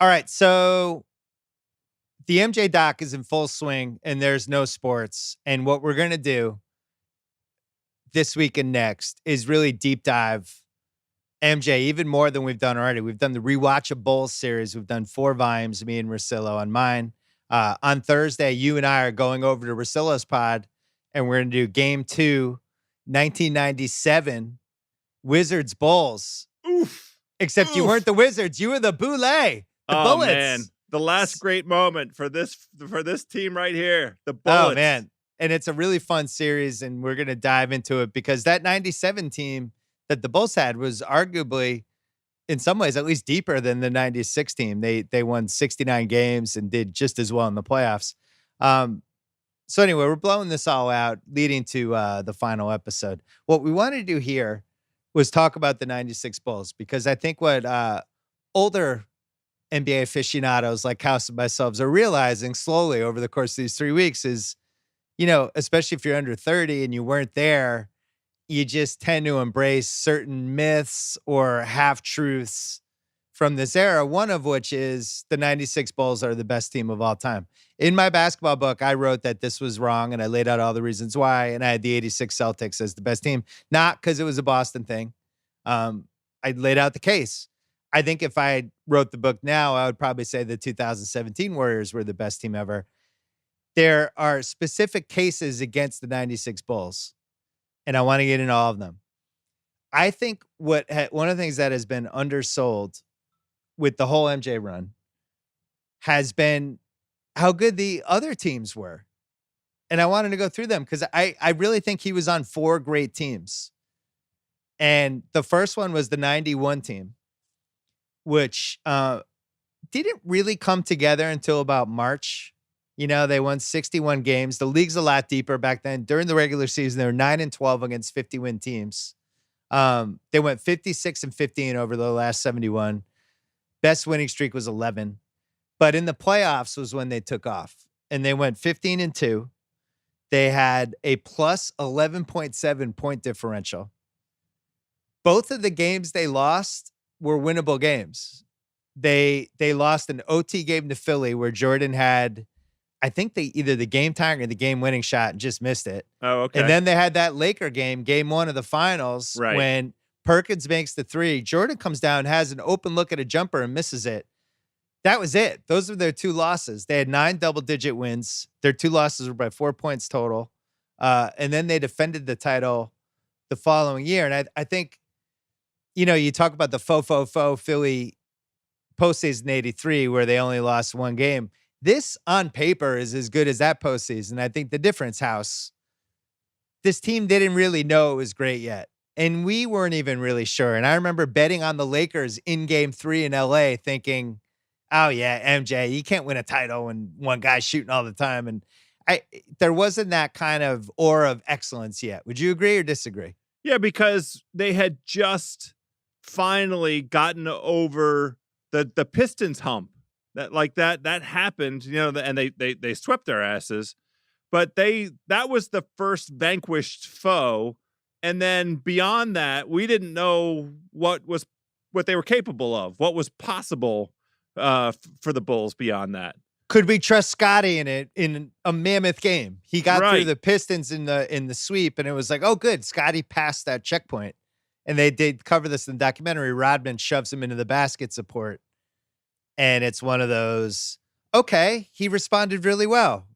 All right, so the MJ doc is in full swing and there's no sports. And what we're going to do this week and next is really deep dive MJ even more than we've done already. We've done the Rewatch of Bulls series. We've done 4 volumes, me and Rosillo on mine. On Thursday, you and I are going over to Rosillo's pod and we're going to do game 2, 1997 Wizards Bulls. Oof. Except you weren't the Wizards. You were the Boule, the Bullets. Man. The last great moment for this team right here, the Bullets. Oh, man. And it's a really fun series, and we're going to dive into it because that 97 team that the Bulls had was arguably, in some ways, at least deeper than the 96 team. They won 69 games and did just as well in the playoffs. So anyway, we're blowing this all out, leading to the final episode. What we wanted to do here was talk about the 96 Bulls, because I think what older NBA aficionados like House and myself are realizing slowly over the course of these 3 weeks is, especially if you're under 30 and you weren't there, you just tend to embrace certain myths or half-truths from this era, one of which is the 96 Bulls are the best team of all time. In my basketball book, I wrote that this was wrong, and I laid out all the reasons why, and I had the 86 Celtics as the best team, not because it was a Boston thing. I laid out the case. I think if I wrote the book now, I would probably say the 2017 Warriors were the best team ever. There are specific cases against the 96 Bulls, and I want to get into all of them. I think one of the things that has been undersold with the whole MJ run has been how good the other teams were. And I wanted to go through them because I really think he was on 4 great teams. And the first one was the 91 team, which didn't really come together until about March. They won 61 games. The league's a lot deeper back then. During the regular season, they were 9-12 against 50-win teams. They went 56-15 over the last 71. Best winning streak was 11. But in the playoffs was when they took off. And they went 15-2. They had a plus 11.7 point differential. Both of the games they lost were winnable games. They lost an OT game to Philly where Jordan had, I think either the game tying or the game winning shot and just missed it. Oh, okay. And then they had that Laker game 1 of the finals, right, when Perkins makes the 3. Jordan comes down, has an open look at a jumper and misses it. That was it. Those were their 2 losses. They had 9 double-digit wins. Their 2 losses were by 4 points total. And then they defended the title the following year. And I think, you talk about the faux Philly postseason 83 where they only lost 1 game. This on paper is as good as that postseason. I think the difference, House, this team didn't really know it was great yet. And we weren't even really sure. And I remember betting on the Lakers in game 3 in LA thinking, oh yeah, MJ, you can't win a title when one guy's shooting all the time. And there wasn't that kind of aura of excellence yet. Would you agree or disagree? Yeah, because they had just finally gotten over the Pistons hump. That happened, and they swept their asses. But that was the first vanquished foe. And then beyond that, we didn't know what they were capable of, what was possible for the Bulls beyond that. Could we trust Scottie in a mammoth game? He got right through the Pistons in the sweep, and it was like, oh, good, Scottie passed that checkpoint. And they did cover this in the documentary. Rodman shoves him into the basket support. And it's one of those, okay, he responded really well.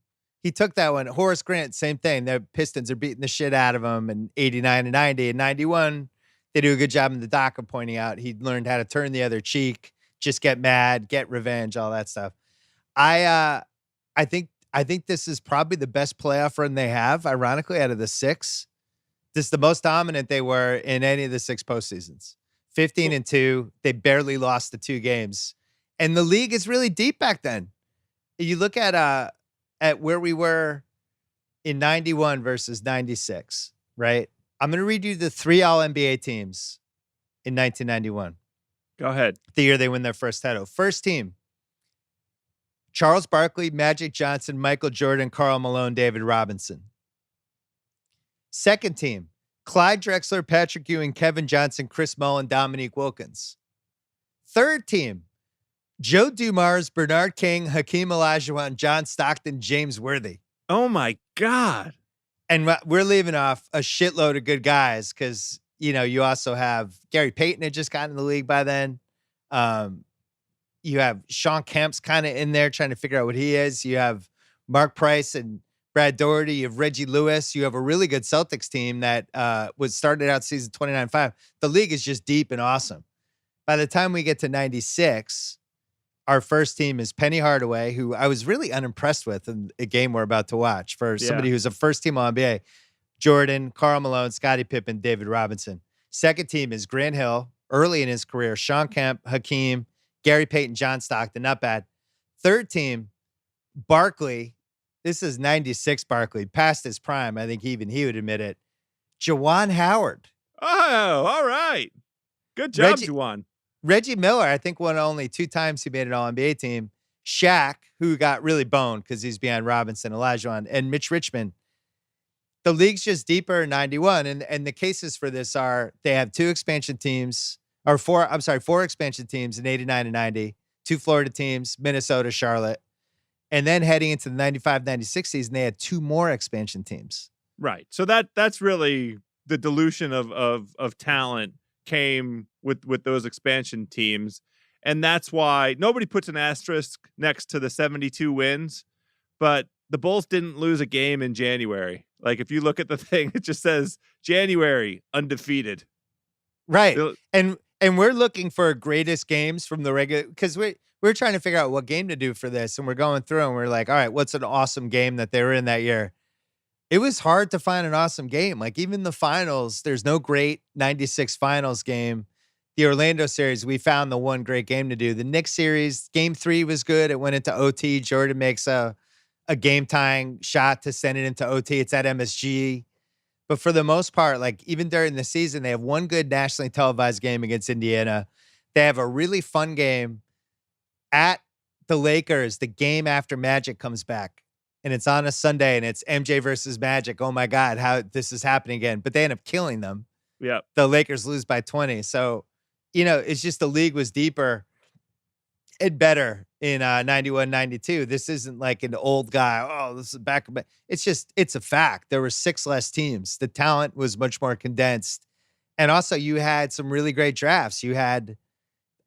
He took that one. Horace Grant, same thing. The Pistons are beating the shit out of him in 89 and 90. And 91, they do a good job in the doc of pointing out he learned how to turn the other cheek, just get mad, get revenge, all that stuff. I think this is probably the best playoff run they have, ironically, out of the 6. This is the most dominant they were in any of the 6 postseasons. 15-2. They barely lost the 2 games. And the league is really deep back then. You look at where we were in 91 versus 96, right? I'm going to read you the 3 All-NBA teams in 1991. Go ahead. The year they win their first title. First team, Charles Barkley, Magic Johnson, Michael Jordan, Karl Malone, David Robinson. Second team, Clyde Drexler, Patrick Ewing, Kevin Johnson, Chris Mullin, Dominique Wilkins. Third team, Joe Dumars, Bernard King, Hakeem Olajuwon, John Stockton, James Worthy. Oh my God. And we're leaving off a shitload of good guys because, you also have Gary Payton had just gotten in the league by then. You have Sean Kemp's kind of in there trying to figure out what he is. You have Mark Price and Brad Doherty. You have Reggie Lewis. You have a really good Celtics team that was started out season 29-5. The league is just deep and awesome. By the time we get to 96, our first team is Penny Hardaway, who I was really unimpressed with in a game we're about to watch for somebody who's a first team All-NBA. Jordan, Karl Malone, Scottie Pippen, David Robinson. Second team is Grant Hill, early in his career, Sean Kemp, Hakeem, Gary Payton, John Stockton, not bad. Third team, Barkley. This is 96 Barkley, past his prime. I think even he would admit it. Juwan Howard. Oh, all right. Good job, Juwan. Reggie Miller, I think won only 2 times he made an All-NBA team. Shaq, who got really boned because he's behind Robinson, Olajuwon, and Mitch Richmond. The league's just deeper in 91. And the cases for this are they have 2 expansion teams, or 4 expansion teams in 89 and 90, 2 Florida teams, Minnesota, Charlotte. And then heading into the 95-96 season, they had 2 more expansion teams. Right. So that's really the dilution of talent came with those expansion teams. And that's why nobody puts an asterisk next to the 72 wins, but the Bulls didn't lose a game in January. Like if you look at the thing, it just says January undefeated. Right. And we're looking for greatest games from the regular, because we're trying to figure out what game to do for this. And we're going through and we're like, all right, what's an awesome game that they were in that year? It was hard to find an awesome game. Like even the finals, there's no great 96 finals game. The Orlando series, we found the one great game to do. The Knicks series, game 3 was good. It went into OT. Jordan makes a game tying shot to send it into OT. It's at MSG. But for the most part, like even during the season, they have one good nationally televised game against Indiana. They have a really fun game at the Lakers, the game after Magic comes back. And it's on a Sunday, and it's MJ versus Magic. Oh, my God, how this is happening again. But they end up killing them. Yeah. The Lakers lose by 20. So, it's just the league was deeper and better in 91, 92. This isn't like an old guy. Oh, this is back. It's a fact. There were 6 less teams. The talent was much more condensed. And also, you had some really great drafts. You had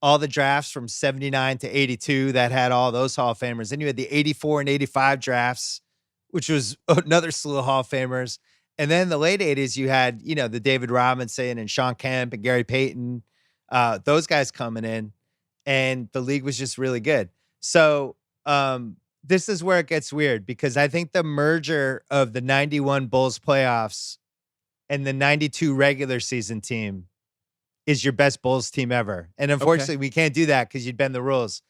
all the drafts from 79 to 82 that had all those Hall of Famers. Then you had the 84 and 85 drafts, which was another slew of Hall of Famers. And then the late 80s, you had, the David Robinson and Sean Kemp and Gary Payton, those guys coming in, and the league was just really good. So this is where it gets weird, because I think the merger of the 91 Bulls playoffs and the 92 regular season team is your best Bulls team ever. And unfortunately, we can't do that because you'd bend the rules.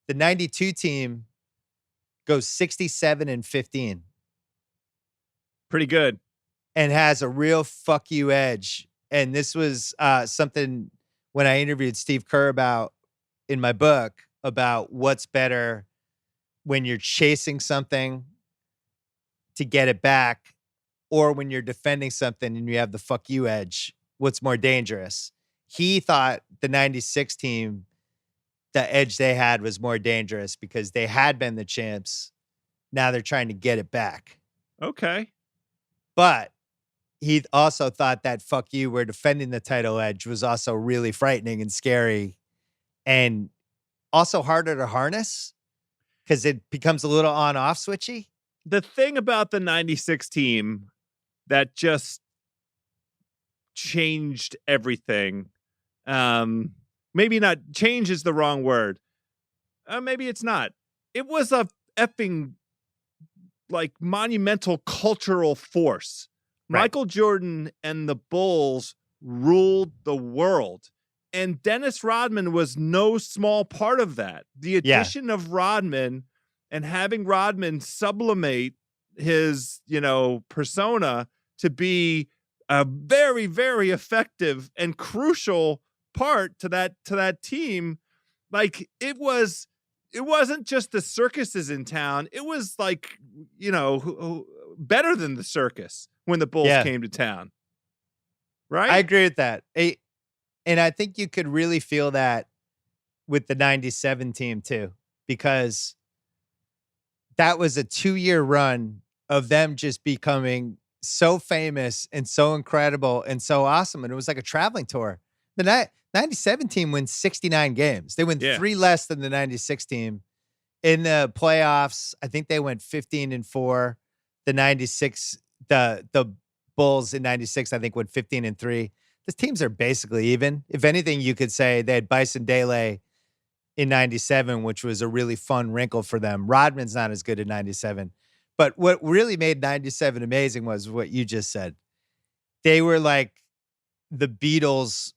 The 92 team goes 67-15. Pretty good. And has a real fuck you edge. And this was something when I interviewed Steve Kerr about in my book about what's better when you're chasing something to get it back, or when you're defending something and you have the fuck you edge, what's more dangerous? He thought the 96 team, the edge they had was more dangerous because they had been the champs. Now they're trying to get it back. Okay. But he also thought that fuck you, we're defending the title edge was also really frightening and scary and also harder to harness because it becomes a little on-off switchy. The thing about the 96 team that just changed everything. Maybe not change is the wrong word. Maybe it's not. It was a effing like monumental cultural force. Right. Michael Jordan and the Bulls ruled the world. And Dennis Rodman was no small part of that. The addition of Rodman and having Rodman sublimate his, persona to be a very, very effective and crucial part to that team. Like it wasn't just the circuses in town. It was like, better than the circus when the Bulls came to town. Right? I agree with that. And I think you could really feel that with the 97 team too, because that was a 2-year run of them just becoming so famous and so incredible and so awesome. And it was like a traveling tour. The 97 team wins 69 games. They win Yeah. 3 less than the 96 team. In the playoffs, I think they went 15-4. The 96, the Bulls in 96, I think went 15-3. The teams are basically even. If anything, you could say they had Bison Dele in 97, which was a really fun wrinkle for them. Rodman's not as good at 97. But what really made 97 amazing was what you just said. They were like the Beatles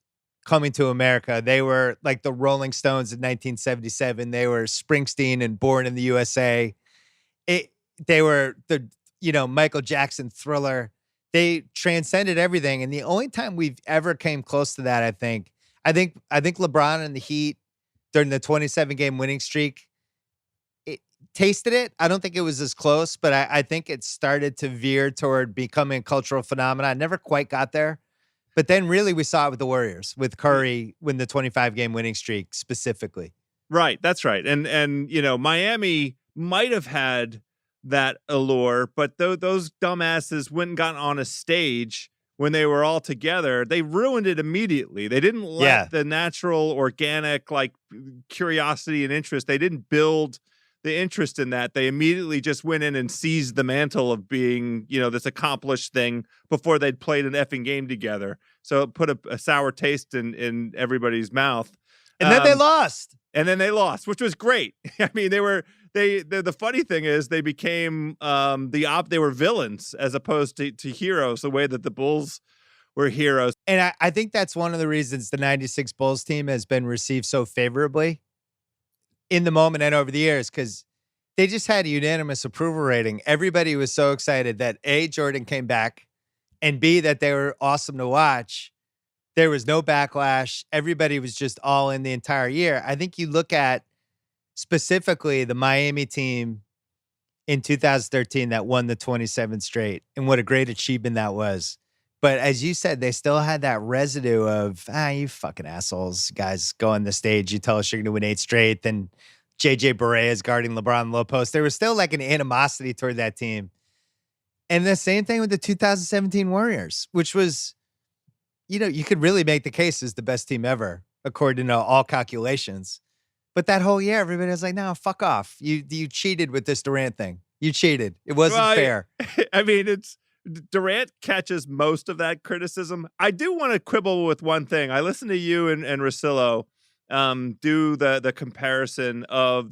coming to America. They were like the Rolling Stones in 1977. They were Springsteen and Born in the USA. They were the, Michael Jackson Thriller. They transcended everything. And the only time we've ever came close to that, I think LeBron and the Heat during the 27-game winning streak, it tasted it. I don't think it was as close, but I think it started to veer toward becoming a cultural phenomenon. I never quite got there. But then really we saw it with the Warriors, with Curry win the 25-game winning streak specifically. Right, that's right. And Miami might have had that allure, but those dumbasses went and got on a stage when they were all together. They ruined it immediately. They didn't let the natural, organic, like curiosity and interest. They didn't build the interest in that. They immediately just went in and seized the mantle of being, this accomplished thing before they'd played an effing game together. So it put a sour taste in everybody's mouth. And then they lost. And then they lost, which was great. I mean, the funny thing is they became they were villains as opposed to heroes, the way that the Bulls were heroes. And I think that's one of the reasons the 96 Bulls team has been received so favorably in the moment and over the years, because they just had a unanimous approval rating. Everybody was so excited that A, Jordan came back, and B, that they were awesome to watch. There was no backlash. Everybody was just all in the entire year. I think you look at specifically the Miami team in 2013 that won the 27 straight, and what a great achievement that was. But as you said, they still had that residue of, you fucking assholes, guys, go on the stage. You tell us you're going to win 8 straight. Then JJ Barea is guarding LeBron low post. There was still like an animosity toward that team. And the same thing with the 2017 Warriors, which was, you could really make the case as the best team ever, according to all calculations. But that whole year, everybody was like, no, fuck off. You cheated with this Durant thing. You cheated. It wasn't fair. I mean, Durant catches most of that criticism. I do want to quibble with one thing. I listened to you and Russillo do the comparison of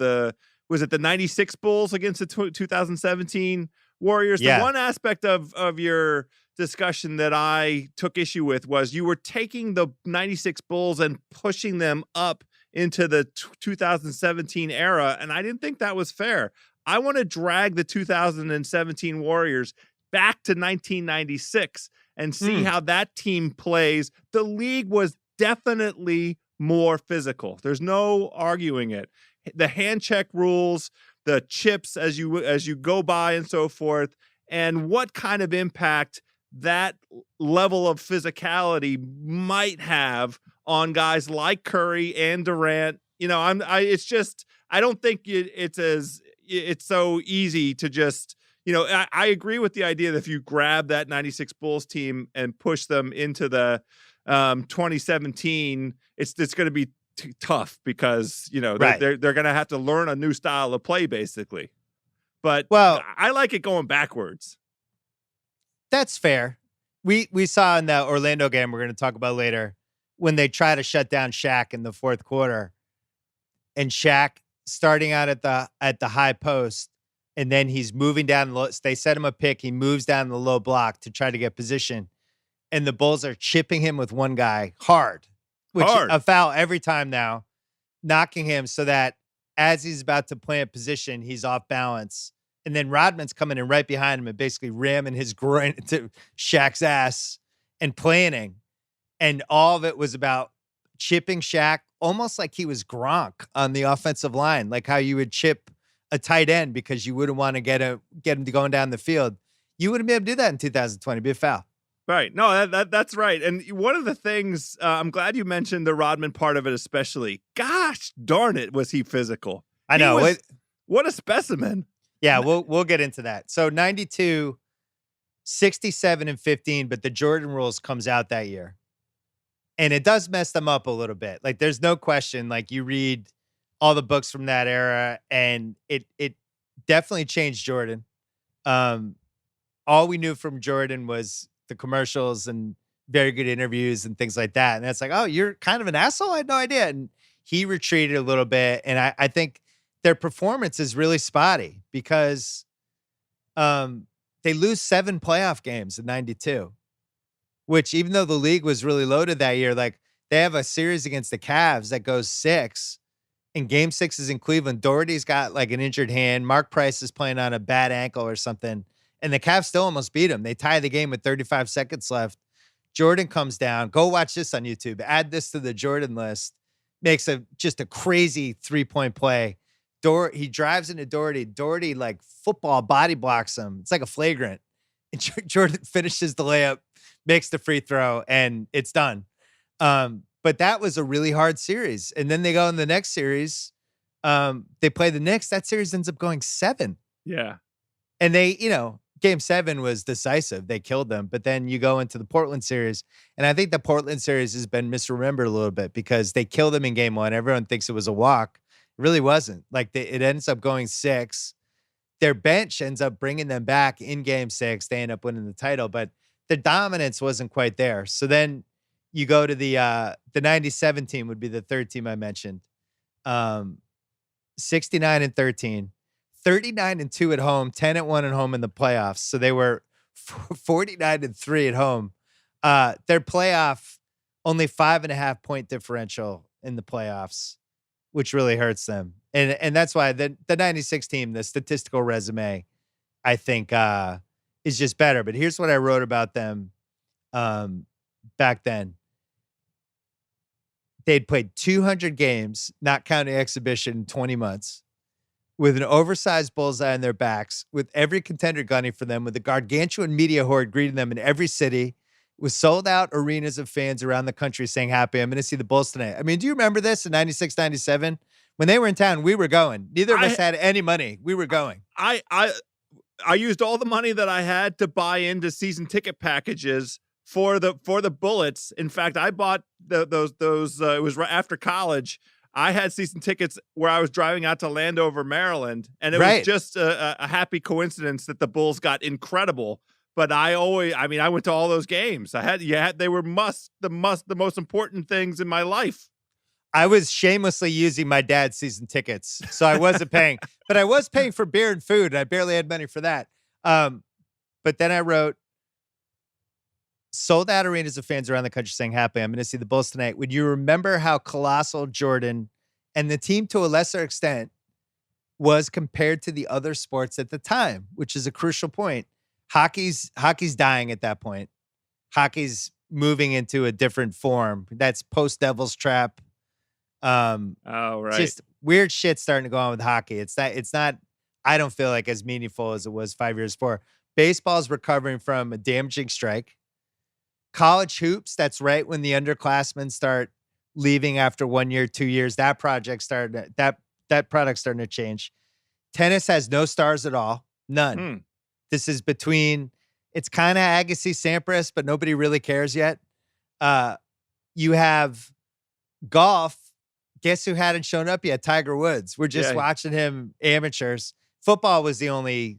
was it the 96 Bulls against the 2017 Warriors? Yeah. The one aspect of your discussion that I took issue with was you were taking the 96 Bulls and pushing them up into the 2017 era, and I didn't think that was fair. I want to drag the 2017 Warriors back to 1996 and see how that team plays. The league was definitely more physical. There's no arguing it. The hand check rules, the chips as you go by and so forth, and what kind of impact that level of physicality might have on guys like Curry and Durant. I don't think it's so easy to just, I agree with the idea that if you grab that 96 Bulls team and push them into the 2017, it's going to be tough because, Right. they're going to have to learn a new style of play basically. But I like it going backwards. That's fair. We saw in the Orlando game we're going to talk about later when they try to shut down Shaq in the fourth quarter, and Shaq starting out at the high post, and then he's moving down low. They set him a pick. He moves down the low block to try to get position, and the Bulls are chipping him with one guy hard, which a foul every time now, knocking him so that as he's about to plant position, he's off balance. And then Rodman's coming in right behind him and basically ramming his groin into Shaq's ass and planning. And all of it was about chipping Shaq, almost like he was Gronk on the offensive line, like how you would chip a tight end because you wouldn't want to get him to going down the field. You wouldn't be able to do that in 2020. It'd be a foul. Right. No, that's right. And one of the things, I'm glad you mentioned the Rodman part of it, especially. Gosh darn it, was he physical? I He know. was, what a specimen. Yeah, we'll get into that. So 92, 67 and 15, but the Jordan rules comes out that year. And it does mess them up a little bit. Like there's no question. Like you read all the books from that era, and it definitely changed Jordan. All we knew from Jordan was the commercials and very good interviews and things like that. And that's like, oh, you're kind of an asshole. I had no idea. And he retreated a little bit. And I think their performance is really spotty because they lose 7 playoff games in 92, which even though the league was really loaded that year, like they have a series against the Cavs that goes 6. And game 6 is in Cleveland. Doherty's got like an injured hand. Mark Price is playing on a bad ankle or something. And the Cavs still almost beat him. They tie the game with 35 seconds left. Jordan comes down. Go watch this on YouTube. Add this to the Jordan list. Makes just a crazy 3-point play. He drives into Doherty. Doherty like football body blocks him. It's like a flagrant. And Jordan finishes the layup, makes the free throw, and it's done. But that was a really hard series. And then they go in the next series. They play the Knicks. That series ends up going 7. Yeah. And they, game 7 was decisive. They killed them. But then you go into the Portland series. And I think the Portland series has been misremembered a little bit because they killed them in game 1. Everyone thinks it was a walk. It really wasn't. Like it ends up going 6. Their bench ends up bringing them back in game 6. They end up winning the title, but the dominance wasn't quite there. So then you go to the 97 team would be the third team I mentioned. 69 and 13, 39 and 2 at home, 10 and 1 at home in the playoffs. So they were 49 and 3 at home. Their playoff only 5.5 point differential in the playoffs, which really hurts them. And that's why the 96 team, the statistical resume, I think is just better. But here's what I wrote about them back then. They'd played 200 games, not counting exhibition, in 20 months, with an oversized bullseye on their backs, with every contender gunning for them, with a gargantuan media horde greeting them in every city, with sold-out arenas of fans around the country saying, happy, I'm going to see the Bulls tonight. I mean, do you remember this in 96, 97? When they were in town, we were going. Neither of us had any money. We were going. I used all the money that I had to buy into season ticket packages for the Bullets. In fact, I bought those. It was right after college. I had season tickets where I was driving out to Landover, Maryland, and it was just a happy coincidence that the Bulls got incredible. But I went to all those games. They were the most important things in my life. I was shamelessly using my dad's season tickets, so I wasn't paying, but I was paying for beer and food, and I barely had money for that. But then I wrote, sold out arenas of fans around the country saying, happy, I'm going to see the Bulls tonight. Would you remember how colossal Jordan and the team, to a lesser extent, was compared to the other sports at the time, which is a crucial point. Hockey's dying at that point. Hockey's moving into a different form. That's post Devil's Trap. Right. Just weird shit starting to go on with hockey. It's not, I don't feel like as meaningful as it was 5 years before. Baseball's recovering from a damaging strike. College hoops, that's right when the underclassmen start leaving after 1 year, 2 years. That product's starting to change. Tennis has no stars at all. None. This is it's kind of Agassi Sampras, but nobody really cares yet. You have golf. Guess who hadn't shown up yet? Tiger Woods. We're just watching him, amateurs. Football was the only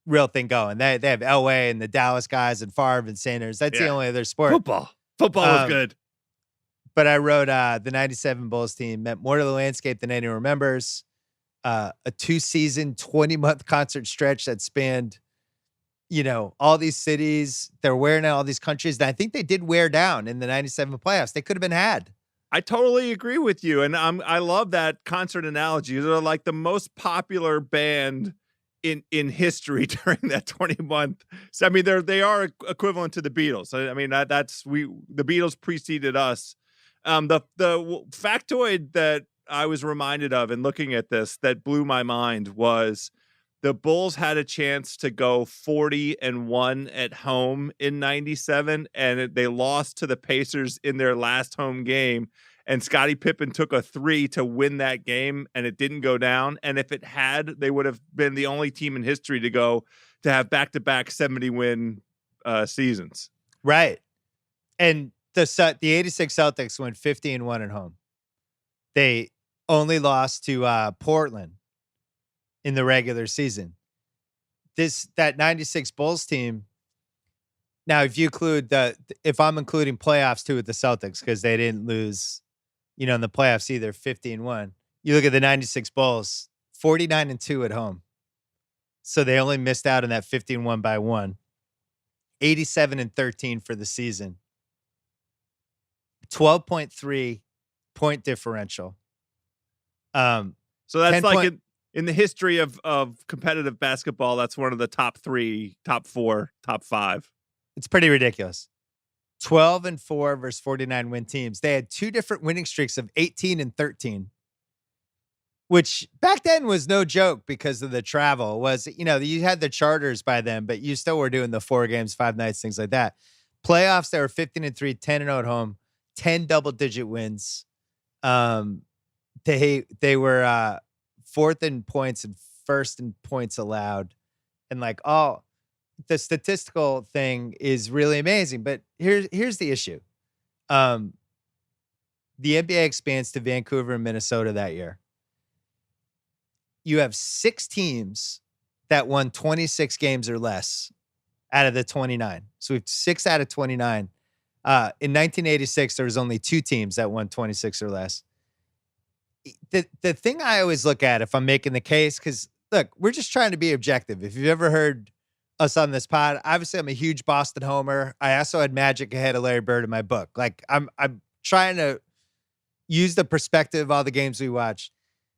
real thing going. They have Elway and the Dallas guys and Favre and Sanders. That's the only other sport. Football was good. But I wrote the 97 Bulls team meant more to the landscape than anyone remembers. A 2-season, 20-month concert stretch that spanned, all these cities. They're wearing out all these countries. And I think they did wear down in the 97 playoffs. They could have been had. I totally agree with you. And I love that concert analogy. They're like the most popular band in history during that 20-month. So, I mean, they are equivalent to the Beatles. I mean, the Beatles preceded us. The factoid that I was reminded of in looking at this that blew my mind was the Bulls had a chance to go 40-1 at home in 97, and they lost to the Pacers in their last home game. And Scottie Pippen took a 3 to win that game, and it didn't go down. And if it had, they would have been the only team in history to have back-to-back 70-win seasons. Right. And the 86 Celtics went 50-1 at home. They only lost to Portland in the regular season. That 96 Bulls team. Now, if I'm including playoffs too with the Celtics, because they didn't lose, in the playoffs either, 50-1. You look at the 96 Bulls, 49-2 at home. So they only missed out on that 50-1 by 1. 87-13 for the season. 12.3 point differential. So that's like in the history of competitive basketball, that's one of the top 3, top 4, top 5. It's pretty ridiculous. 12-4 versus 49 win teams. They had 2 different winning streaks of 18-13, which back then was no joke because of the travel. You had the charters by then, but you still were doing the 4 games, 5 nights, things like that. Playoffs, they were 15-3, 10-0 at home, 10 double-digit wins. They were 4th in points and 1st in points allowed. And the statistical thing is really amazing. But here's the issue. The NBA expands to Vancouver and Minnesota that year. You have 6 teams that won 26 games or less out of the 29. So we have 6 out of 29. In 1986, there was only 2 teams that won 26 or less. The thing I always look at if I'm making the case, because look, we're just trying to be objective. If you've ever heard us on this pod, obviously I'm a huge Boston homer. I also had Magic ahead of Larry Bird in my book. I'm trying to use the perspective of all the games we watched.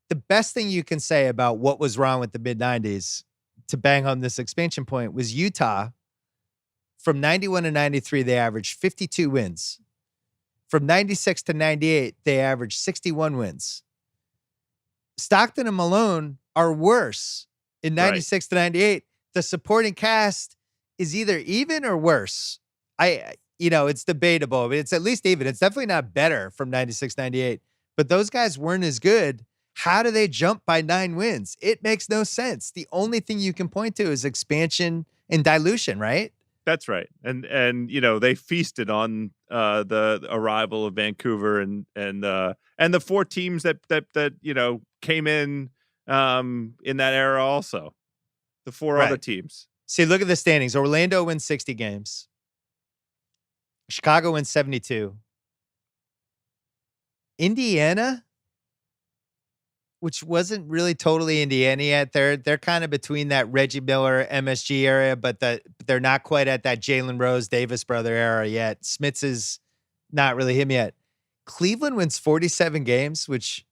The best thing you can say about what was wrong with the mid-90s, to bang home this expansion point, was Utah. From 91 to 93, they averaged 52 wins. From 96 to 98, they averaged 61 wins. Stockton and Malone are worse in 96 to 98. The supporting cast is either even or worse. It's debatable, but it's at least even. It's definitely not better from 96, 98, but those guys weren't as good. How do they jump by 9 wins? It makes no sense. The only thing you can point to is expansion and dilution, right? That's right. And they feasted on the arrival of Vancouver and the 4 teams that came in that era also. The 4 other teams. See, look at the standings. Orlando wins 60 games. Chicago wins 72. Indiana, which wasn't really totally Indiana yet. They're kind of between that Reggie Miller MSG area, but they're not quite at that Jalen Rose Davis brother era yet. Smits is not really him yet. Cleveland wins 47 games, which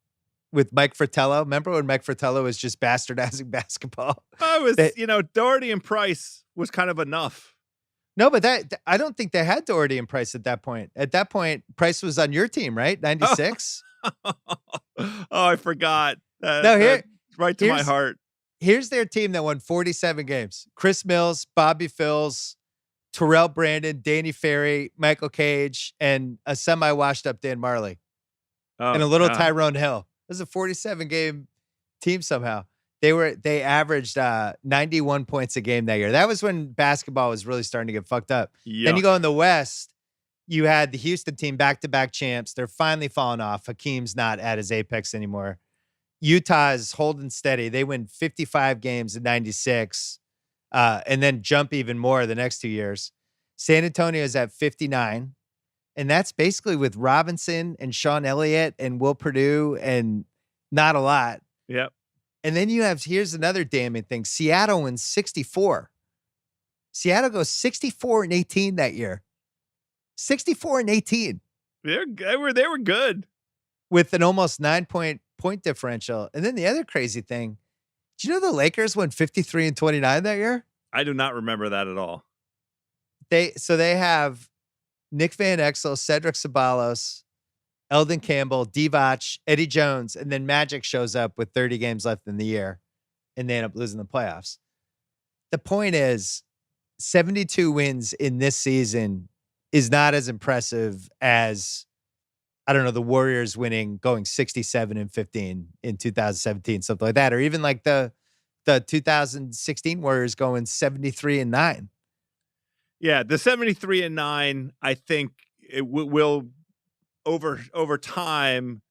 with Mike Fratello. Remember when Mike Fratello was just bastardizing basketball? Doherty and Price was kind of enough. No, but I don't think they had Doherty and Price at that point. At that point, Price was on your team, right? 96. Oh, I forgot. Right to my heart. Here's their team that won 47 games. Chris Mills, Bobby Phills, Terrell Brandon, Danny Ferry, Michael Cage, and a semi-washed up Dan Marley. And a little Tyrone Hill. It was a 47-game team somehow. They averaged 91 points a game that year. That was when basketball was really starting to get fucked up. Yuck. Then you go in the West, you had the Houston team, back-to-back champs. They're finally falling off. Hakeem's not at his apex anymore. Utah is holding steady. They win 55 games in 96 and then jump even more the next 2 years. San Antonio is at 59. And that's basically with Robinson and Sean Elliott and Will Perdue and not a lot. Yep. And then here's another damning thing. Seattle wins 64. Seattle goes 64-18 that year. 64-18. They were good. With an almost 9-point differential. And then the other crazy thing, do you know the Lakers won 53-29 that year? I do not remember that at all. They have Nick Van Exel, Cedric Ceballos, Eldon Campbell, Divac, Eddie Jones, and then Magic shows up with 30 games left in the year. and they end up losing the playoffs. The point is 72 wins in this season is not as impressive as, I don't know, the Warriors winning, going 67-15 in 2017, something like that. Or even like the 2016 Warriors going 73-9. Yeah, the 73-9, I think it will over time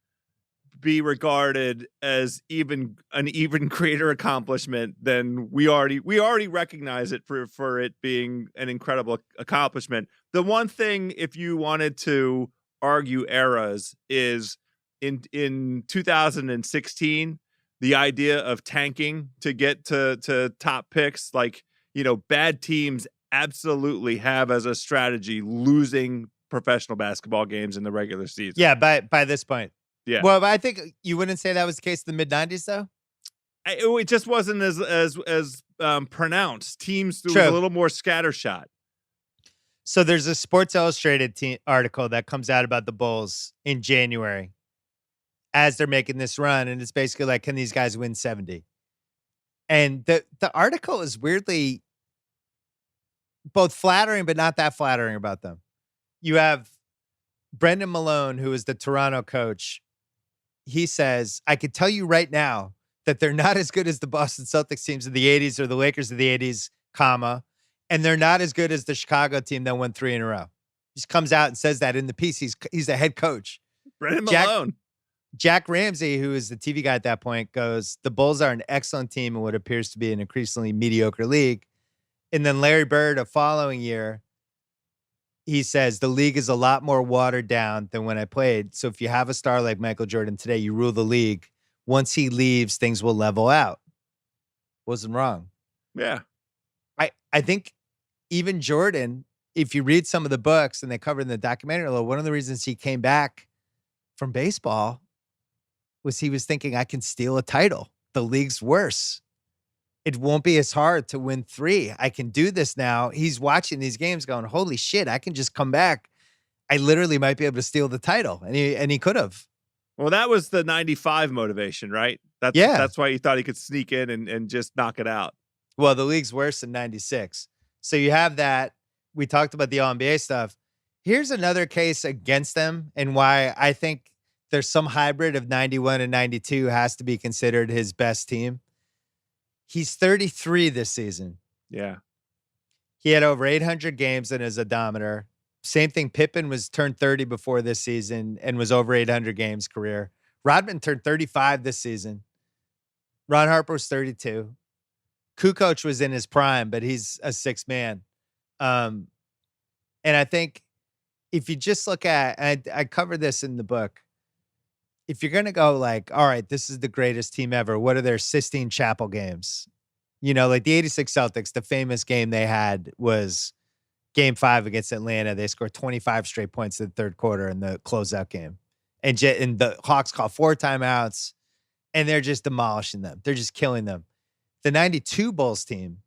be regarded as an even greater accomplishment than we already recognize it for it being an incredible accomplishment. The one thing, if you wanted to argue eras, is in 2016, the idea of tanking to get to top picks, like, bad teams absolutely have as a strategy losing professional basketball games in the regular season. Yeah, by this point. Yeah. Well, I think you wouldn't say that was the case in the mid-90s, though? It just wasn't as pronounced. Teams, there was True. a little more scattershot. So there's a Sports Illustrated article that comes out about the Bulls in January as they're making this run, and it's basically like, can these guys win 70? And the article is weirdly both flattering but not that flattering about them. You have Brendan Malone, who is the Toronto coach. He says, I could tell you right now that they're not as good as the Boston Celtics teams of the 80s or the Lakers of the 80s, and they're not as good as the Chicago team that won 3 in a row. He just comes out and says that in the piece. He's the head coach. Brendan Malone. Jack Ramsey, who is the TV guy at that point, goes, the Bulls are an excellent team in what appears to be an increasingly mediocre league. And then Larry Bird, a following year, he says, the league is a lot more watered down than when I played. So if you have a star like Michael Jordan today, you rule the league. Once he leaves, things will level out. Wasn't wrong. Yeah. I think even Jordan, if you read some of the books and they covered in the documentary, one of the reasons he came back from baseball was he was thinking, I can steal a title. The league's worse. It won't be as hard to win 3. I can do this now. He's watching these games going, holy shit, I can just come back. I literally might be able to steal the title. And he could have. Well, that was the 95 motivation, right? That's why he thought he could sneak in and just knock it out. Well, the league's worse than 96. So you have that. We talked about the All-NBA stuff. Here's another case against them and why I think there's some hybrid of 91 and 92 has to be considered his best team. He's 33 this season. Yeah. He had over 800 games in his odometer. Same thing. Pippen was turned 30 before this season and was over 800 games career. Rodman turned 35 this season. Ron Harper was 32. Kukoc was in his prime, but he's a 6th man. And I think if you just look at, and I covered this in the book, if you're going to go like, all right, this is the greatest team ever, what are their Sistine Chapel games? Like the 86 Celtics, the famous game they had was Game 5 against Atlanta. They scored 25 straight points in the third quarter in the closeout game. And the Hawks call 4 timeouts, and they're just demolishing them. They're just killing them. The 92 Bulls team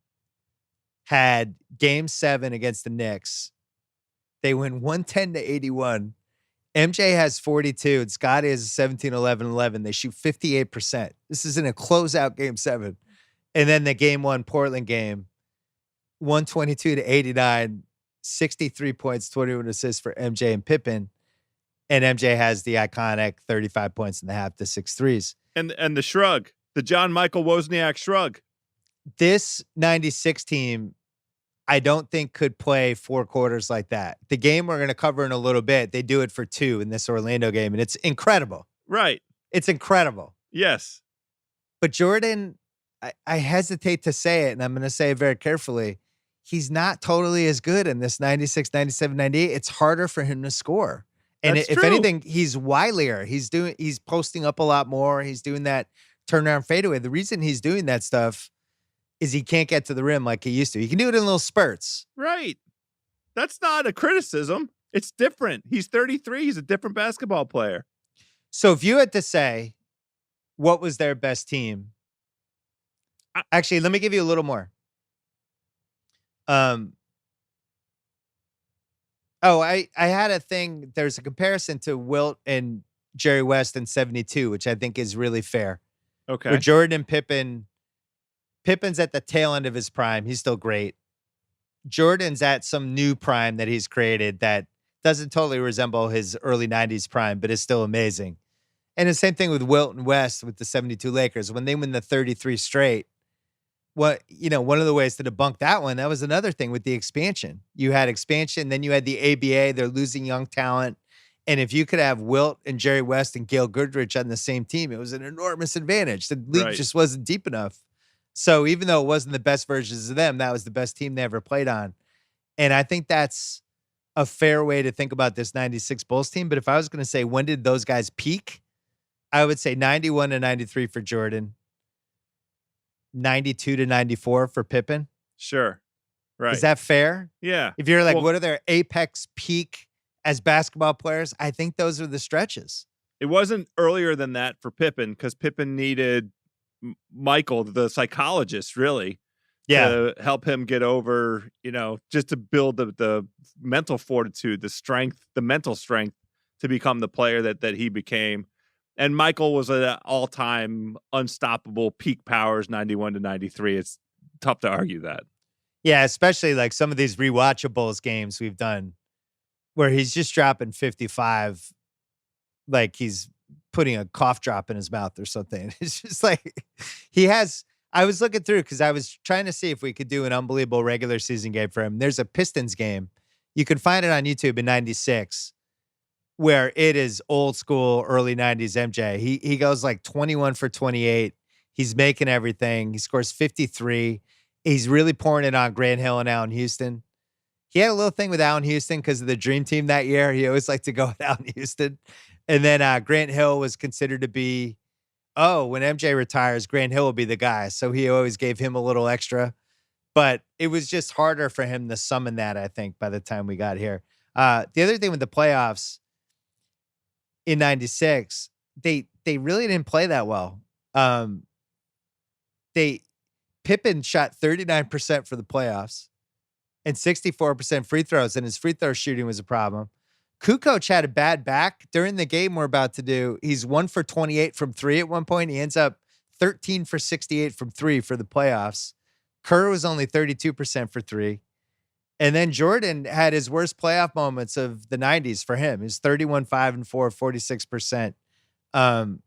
had Game 7 against the Knicks. They win 110-81. MJ has 42, and Scottie has 17-11-11. They shoot 58%. This is in a closeout Game 7. And then the Game 1 Portland game, 122-89, 63 points, 21 assists for MJ and Pippen. And MJ has the iconic 35 points in the half to 6 threes. And the shrug, the John Michael Wozniak shrug. This 96 team, I don't think could play 4 quarters like that. The game we're going to cover in a little bit, they do it for 2 in this Orlando game, and it's incredible. Right. It's incredible. Yes. But Jordan, I hesitate to say it, and I'm going to say it very carefully. He's not totally as good in this 96, 97, 98. It's harder for him to score. And That's if true. anything, he's wilier. He's posting up a lot more. He's doing that turnaround fadeaway. The reason he's doing that stuff is he can't get to the rim like he used to. He can do it in little spurts. Right. That's not a criticism. It's different. He's 33. He's a different basketball player. So if you had to say what was their best team, actually, let me give you a little more. I had a thing. There's a comparison to Wilt and Jerry West in 72, which I think is really fair. Okay. Where Jordan and Pippen Pippen's at the tail end of his prime. He's still great. Jordan's at some new prime that he's created that doesn't totally resemble his early 90s prime, but is still amazing. And the same thing with Wilt and West with the 72 Lakers. When they win the 33 straight, one of the ways to debunk that one, that was another thing with the expansion. You had expansion, then you had the ABA. They're losing young talent. And if you could have Wilt and Jerry West and Gail Goodrich on the same team, it was an enormous advantage. The league just wasn't deep enough. So even though it wasn't the best versions of them, that was the best team they ever played on. And I think that's a fair way to think about this 96 Bulls team. But if I was going to say, when did those guys peak? I would say 91 to 93 for Jordan, 92 to 94 for Pippen. Sure. Right. Is that fair? Yeah. If you're like, what are their apex peak as basketball players? I think those are the stretches. It wasn't earlier than that for Pippen because Pippen needed Michael, the psychologist, really, to help him get over, just to build the mental fortitude, the strength, the mental strength to become the player that he became. And Michael was at all-time unstoppable peak powers, 91 to 93. It's tough to argue that. Yeah, especially like some of these rewatchables games we've done where he's just dropping 55 like he's putting a cough drop in his mouth or something. It's just like I was looking through because I was trying to see if we could do an unbelievable regular season game for him. There's a Pistons game. You can find it on YouTube in 96 where it is old school, early 90s MJ. He goes like 21 for 28. He's making everything. He scores 53. He's really pouring it on Grant Hill and Allen Houston. He had a little thing with Allen Houston because of the dream team that year. He always liked to go with Allen Houston. And then Grant Hill was considered to be, when MJ retires, Grant Hill will be the guy. So he always gave him a little extra. But it was just harder for him to summon that, I think, by the time we got here. The other thing with the playoffs, in 96, they really didn't play that well. Pippen shot 39% for the playoffs and 64% free throws, and his free throw shooting was a problem. Kukoc had a bad back during the game we're about to do. He's 1 for 28 from three at one point. He ends up 13 for 68 from three for the playoffs. Kerr was only 32% for three. And then Jordan had his worst playoff moments of the 90s for him. He's 31, 5, and 4, 46%. And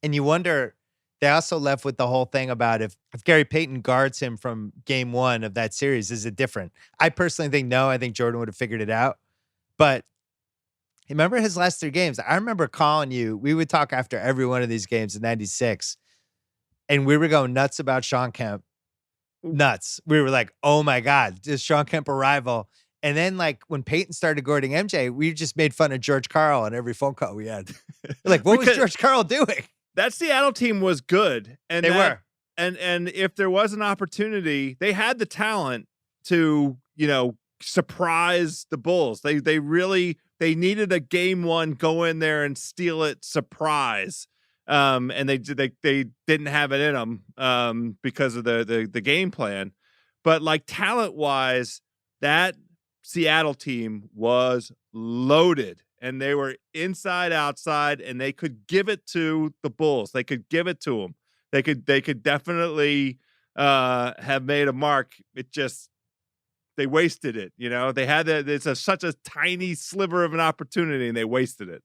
you wonder, they also left with the whole thing about if Gary Payton guards him from game one of that series, is it different? I personally think no. I think Jordan would have figured it out. But remember his last three games? I remember calling you. We would talk after every one of these games in 96. And we were going nuts about Sean Kemp. Nuts. We were like, oh my God, is Sean Kemp a rival? And then like when Peyton started guarding MJ, we just made fun of George Karl on every phone call we had. Like, what was George Karl doing? That Seattle team was good. And they were. And if there was an opportunity, they had the talent to, surprise the Bulls. They needed a game one, go in there and steal it, surprise. And they didn't have it in them because of the game plan. But like talent wise, that Seattle team was loaded and they were inside, outside, and they could give it to the Bulls. They could give it to them. They could definitely have made a mark. They wasted it. They had such a tiny sliver of an opportunity and they wasted it.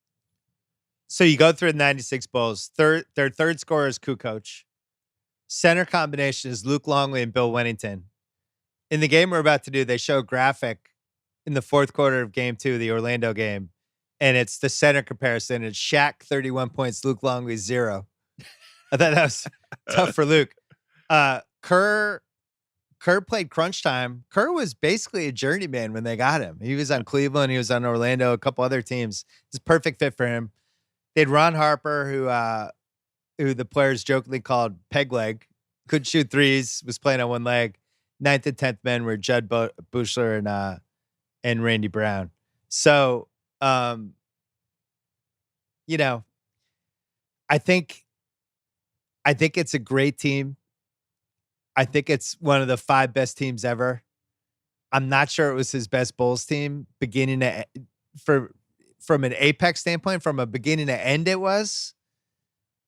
So you go through the 96 Bulls. Their third scorer is Kukoc. Center combination is Luke Longley and Bill Wennington. In the game we're about to do, they show a graphic in the fourth quarter of game 2, the Orlando game, and it's the center comparison. It's Shaq 31 points, Luke Longley 0. I thought that was tough for Luke. Kerr played crunch time. Kerr was basically a journeyman when they got him. He was on Cleveland. He was on Orlando, a couple other teams. It's a perfect fit for him. They had Ron Harper, who the players jokingly called peg leg, couldn't shoot threes, was playing on one leg. 9th and 10th men were Judd Buechler and Randy Brown. So, I think it's a great team. I think it's one of the 5 best teams ever. I'm not sure it was his best Bulls team beginning to from an apex standpoint, from a beginning to end, it was.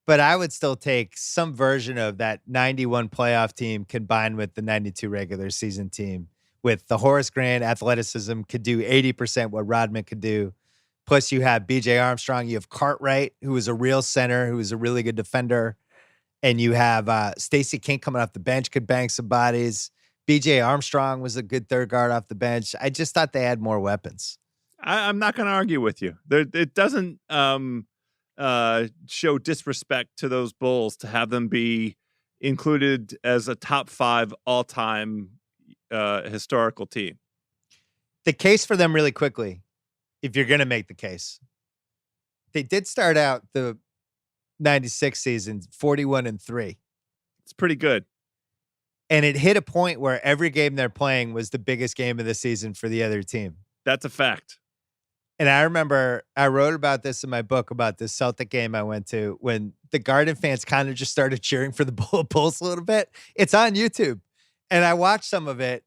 but I would still take some version of that 91 playoff team combined with the 92 regular season team with the Horace Grant athleticism could do 80% what Rodman could do. Plus you have BJ Armstrong, you have Cartwright, who was a real center, who was a really good defender. And you have Stacey King coming off the bench, could bang some bodies. BJ Armstrong was a good third guard off the bench. I just thought they had more weapons. I'm not going to argue with you. It doesn't show disrespect to those Bulls to have them be included as a top 5 all-time historical team. The case for them really quickly, if you're going to make the case, they did start out the 96 season 41-3. It's pretty good. And it hit a point where every game they're playing was the biggest game of the season for the other team. That's a fact. And I remember I wrote about this in my book about this Celtic game I went to when the Garden fans kind of just started cheering for the Bulls a little bit. It's on YouTube. And I watched some of it.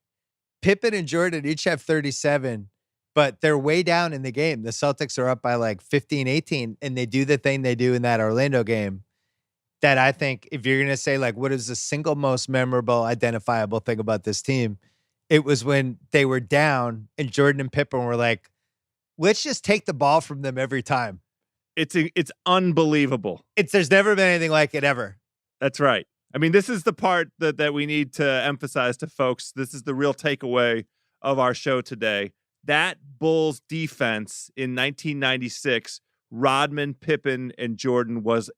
Pippen and Jordan each have 37, but they're way down in the game. The Celtics are up by like 15, 18, and they do the thing they do in that Orlando game that I think if you're going to say like, what is the single most memorable, identifiable thing about this team? It was when they were down and Jordan and Pippen were like, let's just take the ball from them every time. It's unbelievable. There's never been anything like it ever. That's right. I mean, this is the part that we need to emphasize to folks. This is the real takeaway of our show today. That Bulls defense in 1996, Rodman, Pippen, and Jordan was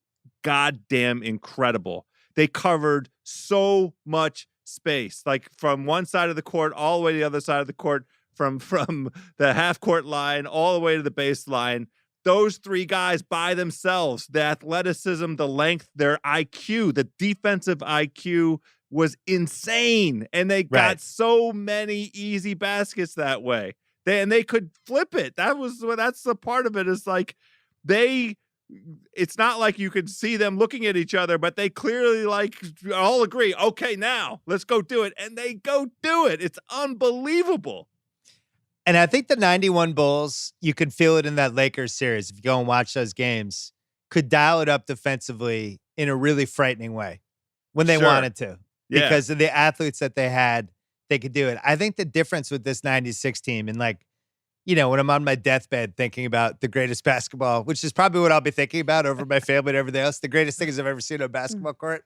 goddamn incredible. They covered so much space, like from one side of the court all the way to the other side of the court, from the half court line all the way to the baseline. Those 3 guys by themselves, the athleticism, the length, their IQ, the defensive IQ was insane. And they got so many easy baskets that way. They could flip it. That's the part of it is like it's not like you could see them looking at each other, but they clearly like all agree, okay, now let's go do it. And they go do it. It's unbelievable. And I think the 91 Bulls, you could feel it in that Lakers series. If you go and watch those games, could dial it up defensively in a really frightening way when they wanted to, because of the athletes that they had, they could do it. I think the difference with this 96 team and like, you know, when I'm on my deathbed thinking about the greatest basketball, which is probably what I'll be thinking about over my family and everything else, the greatest things I've ever seen on a basketball court.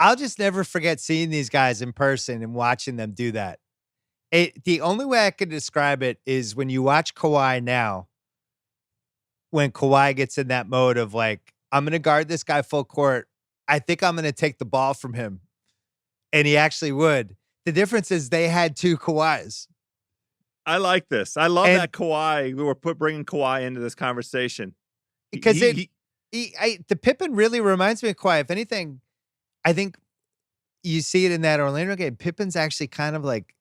I'll just never forget seeing these guys in person and watching them do that. The only way I could describe it is when you watch Kawhi now, when Kawhi gets in that mode of like, I'm going to guard this guy full court. I think I'm going to take the ball from him. And he actually would. The difference is they had 2 Kawhis. I like this. I love that Kawhi. We were bringing Kawhi into this conversation. Because the Pippen really reminds me of Kawhi. If anything, I think you see it in that Orlando game. Pippen's actually kind of like,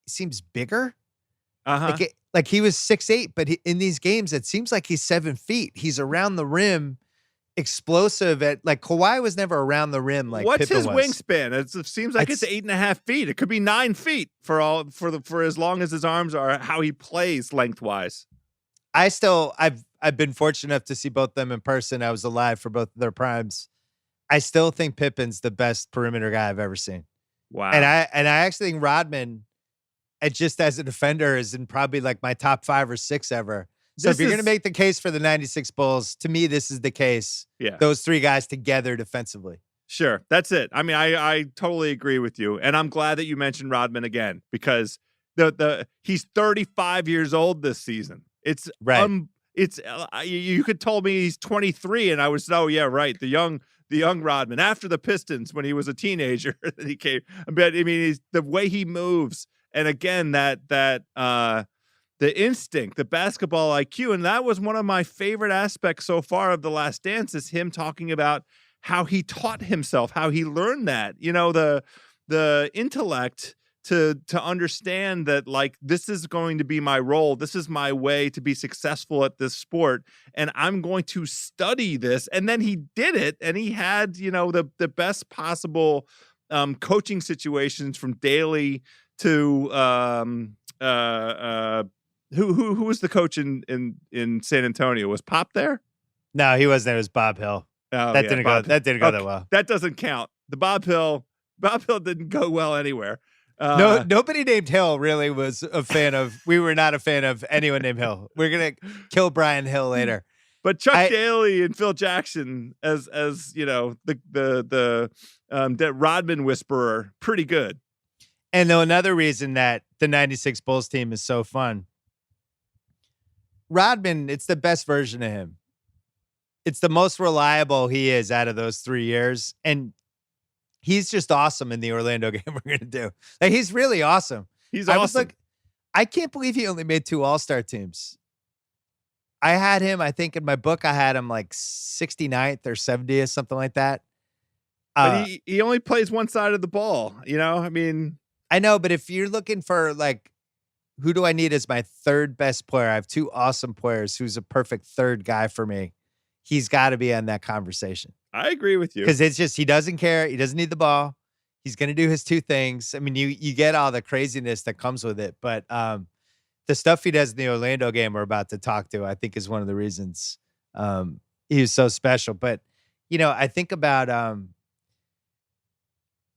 seems bigger. Like he was 6'8", but in these games, it seems like he's 7 feet. He's around the rim, explosive. Like Kawhi was never around the rim. Like what's Pippen his was. Wingspan? It seems like it's 8.5 feet. It could be 9 feet for as long as his arms are. How he plays lengthwise. I've been fortunate enough to see both them in person. I was alive for both of their primes. I still think Pippen's the best perimeter guy I've ever seen. Wow. And I actually think Rodman, just as a defender, is in probably like my top 5 or 6 ever. So if you're going to make the case for the 96 Bulls, to me, this is the case. Yeah. Those 3 guys together defensively. Sure. That's it. I mean, I totally agree with you. And I'm glad that you mentioned Rodman again, because he's 35 years old this season. It's right. You could told me he's 23 and I was, oh yeah, right. The young Rodman after the Pistons when he was a teenager that he came. But I mean, the way he moves. And again, the instinct, the basketball IQ. And that was one of my favorite aspects so far of The Last Dance is him talking about how he taught himself, how he learned that, you know, the intellect to understand that like, this is going to be my role. This is my way to be successful at this sport. And I'm going to study this. And then he did it. And he had, you know, the best possible coaching situations from Daly to who was the coach in San Antonio? Was Pop there? No, he wasn't. It was Bob Hill. Oh That yeah, didn't go. That didn't go that Okay, well. that doesn't count. The Bob Hill didn't go well anywhere. No, nobody named Hill really was a fan of. We were not a fan of anyone named Hill. We're gonna kill Brian Hill later. But Chuck I Daly and Phil Jackson as the Rodman whisperer, pretty good. and though another reason that the '96 Bulls team is so fun. Rodman, it's the best version of him. It's the most reliable he is out of those 3 years, and he's just awesome in the Orlando game we're gonna do. Like, he's really awesome. He's I awesome. was like, I can't believe he only made 2 All-Star teams. I had him, I think in my book, I had him like 69th or 70th, something like that. But he only plays one side of the ball, I mean, I know, but if you're looking for like, who do I need as my third best player? I have 2 awesome players. Who's a perfect third guy for me? He's got to be on that conversation. I agree with you. Because it's just, he doesn't care. He doesn't need the ball. He's going to do his 2 things. I mean, you get all the craziness that comes with it, but the stuff he does in the Orlando game we're about to talk to, I think is one of the reasons he was so special. But, I think about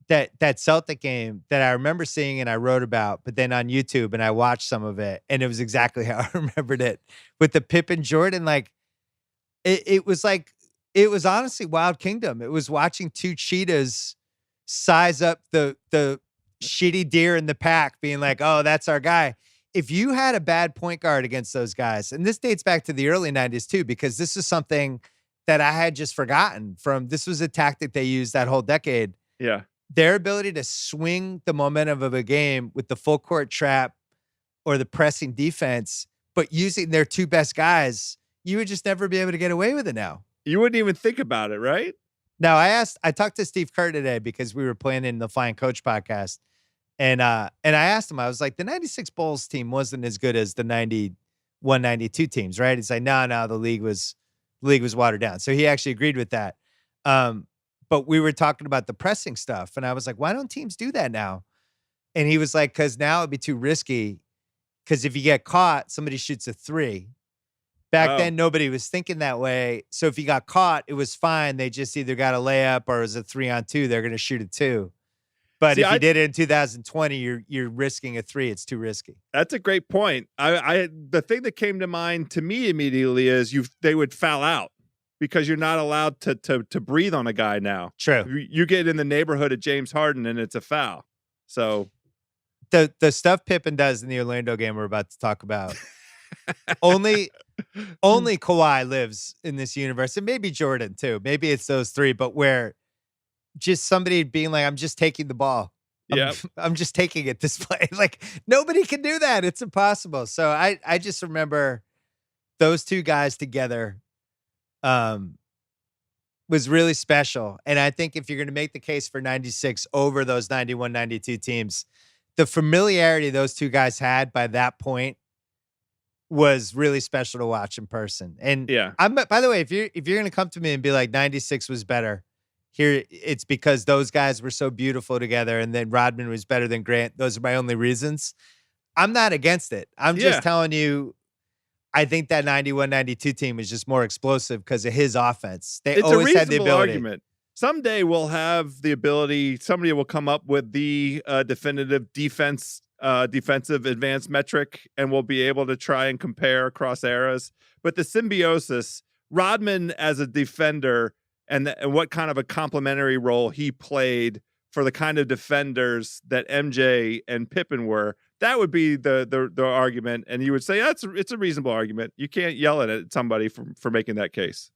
that Celtic game that I remember seeing and I wrote about, but then on YouTube and I watched some of it and it was exactly how I remembered it with the Pippen Jordan. Like it was honestly Wild Kingdom. It was watching 2 cheetahs size up the shitty deer in the pack being like, oh, that's our guy. If you had a bad point guard against those guys, and this dates back to the early 90s too, because this is something that I had just forgotten from. This was a tactic they used that whole decade. Yeah. Their ability to swing the momentum of a game with the full court trap or the pressing defense, but using their 2 best guys, you would just never be able to get away with it now. You wouldn't even think about it, right? Now, I talked to Steve Kerr today because we were planning the Flying Coach podcast. And I asked him, I was like, the 96 Bulls team wasn't as good as the 91, 92 teams, right? He's like, no, the league was watered down. So he actually agreed with that. But we were talking about the pressing stuff. And I was like, why don't teams do that now? And he was like, because now it'd be too risky. Because if you get caught, somebody shoots a 3. Back then, nobody was thinking that way. So if you got caught, it was fine. They just either got a layup or it was a 3-on-2. They're going to shoot a 2. But if you did it in 2020, you're risking a 3. It's too risky. That's a great point. The thing that came to mind to me immediately is they would foul out because you're not allowed to breathe on a guy now. True. You get in the neighborhood of James Harden and it's a foul. So the stuff Pippen does in the Orlando game we're about to talk about. only Kawhi lives in this universe, and maybe Jordan too. Maybe it's those 3, but where just somebody being like, I'm just taking the ball. I'm just taking it this play. Like, nobody can do that. It's impossible. So I just remember those 2 guys together was really special. And I think if you're going to make the case for 96 over those 91, 92 teams, the familiarity those 2 guys had by that point was really special to watch in person. And by the way, if you're going to come to me and be like 96 was better, here it's because those guys were so beautiful together and then Rodman was better than Grant. Those are my only reasons. I'm not against it. I'm just telling you, I think that 91, 92 team is just more explosive because of his offense. It's always had the ability. Argument. Someday we'll have the ability, somebody will come up with the definitive defensive advanced metric, and we'll be able to try and compare across eras. But the symbiosis, Rodman as a defender, and what kind of a complementary role he played for the kind of defenders that MJ and Pippen were, that would be the argument. And you would say it's a reasonable argument. You can't yell at somebody for making that case.